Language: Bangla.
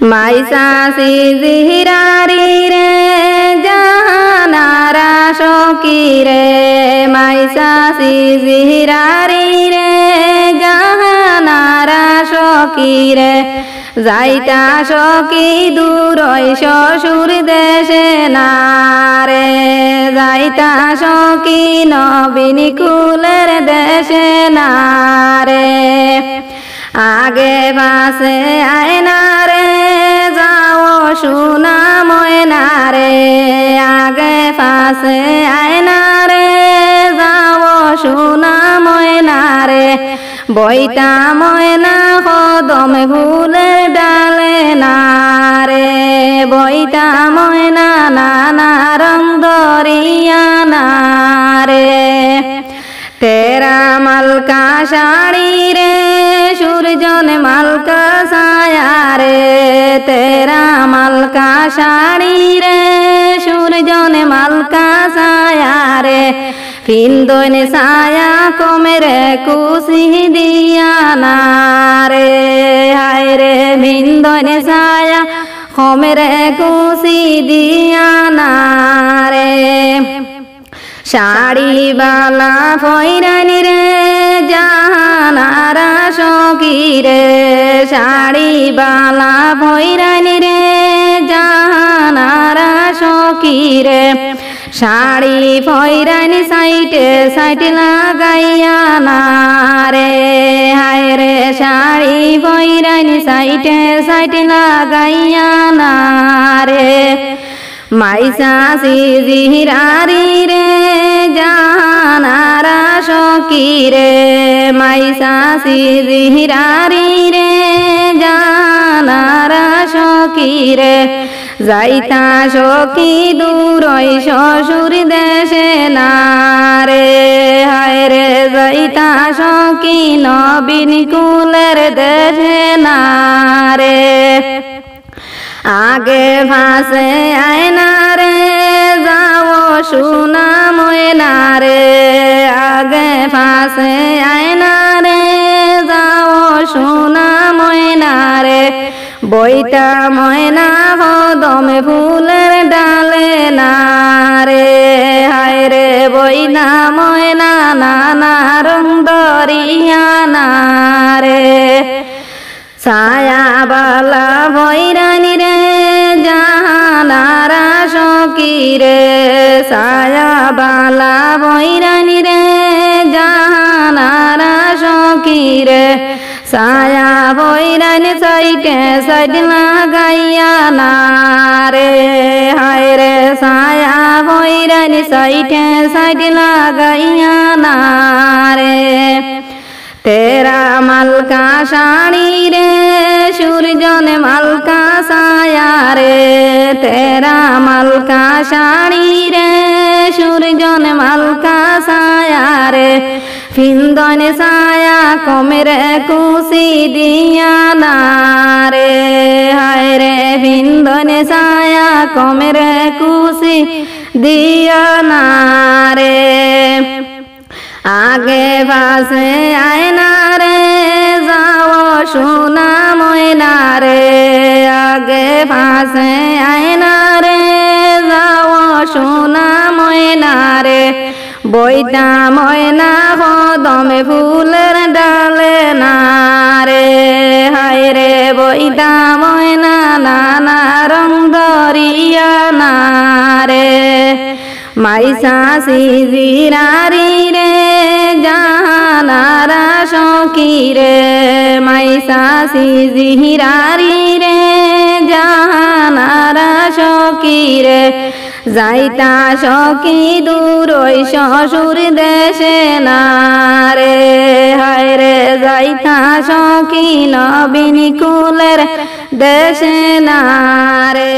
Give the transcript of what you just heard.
মাইসাসি জিহিরারি রে জাহানারা সখী রে মাইসাসি জিহিরারি রে জাহানারা সখী রে যাইতা সখী দূরই শ্বশুর দেশে না রে যাইতা সখী নবীন কুলের দেশে না রে আগে পাশে আয়না রে যাও সোনা ময়না রে আগে পাশে আয়না রে যাও সোনা ময়না রে বইতা ময়না কদম ফুলের ডালে না রে বইতা ময়না নানা রং দরিয়া না রে তেরা মালকা শাড়ি রে সূর্যন মালকা ছায়া রে তেরা মালকা শাড়ি রে সূর্যন মালকা ছায়া রে পিন্দন ছায়া কমেরে কুশি দিয়া না রে হায় রে পিন্দন ছায়া কমেরে কুশি দিয়া না রে শাড়ি বালা ফয়রানি রে জাহানারা সখী রে শাড়ি বালা ফয়রানি রে জাহানারা সখী রে শাড়ি ফয়রানি সাইটে সাইটে লাগাইয়া না রে হায় রে শাড়ি ফয়রানি সাইটে সাইটে লাগাইয়া না রে মাইসাসি জিহিরারি রে জাহানারা সখী রে মাইসাসি জিহিরারি রে জাহানারা সখী রে যাইতা সখী দূরই শ্বশুর দেশে না রে হায় রে যাইতা সখী নবীন কুলের দেশে না রে আগে ভাসে আয়না রে যাও সোনা ময়না রে আগে ভাসে আয়না রে যাও সোনা ময়না রে বইতা ময়না কদম ফুলের ডালে না রে হায় রে বইনা ময়না নানা রং দরিয়া না রে ছায়া বালা ভৈরানি রে জাহানারা সখী রে ছায়া বালা ভৈরানি রে জাহানারা সখী রে ছায়া ভৈরানি সাইটে সাইড লাগাইয়া না রে হায় রে ছায়া ভৈরানি সাইটে সাইড লাগাইয়া না রে তেরা মালকা শাড়ি রে সূর্যন মালকা ছায়া রে তেরা মালকা শাড়ি রে সূর্যন মালকা ছায়া রে পিন্দন ছায়া কমেরে কুশি দিয়া না রে হায় রে পিন্দন ছায়া কমেরে কুশি দিয়া না রে আগে পাশে আয়না রে যাও সোনা ময়না রে আগে পাশে আয়না রে যাও সোনা ময়না রে বইতা ময়না কদম ফুলের ডালে না রে হায় রে বইতা ময়না নানা রং দরিয়া না রে মাইসাসি জিহিরারি রে জাহানারা সখী রে মাইসাসি জিহিরারি রে জাহানারা সখী রে যাইতা সখী দূরই শ্বশুর দেশে না রে হায় রে যাইতা সখী নবীন কুলের দেশে না রে।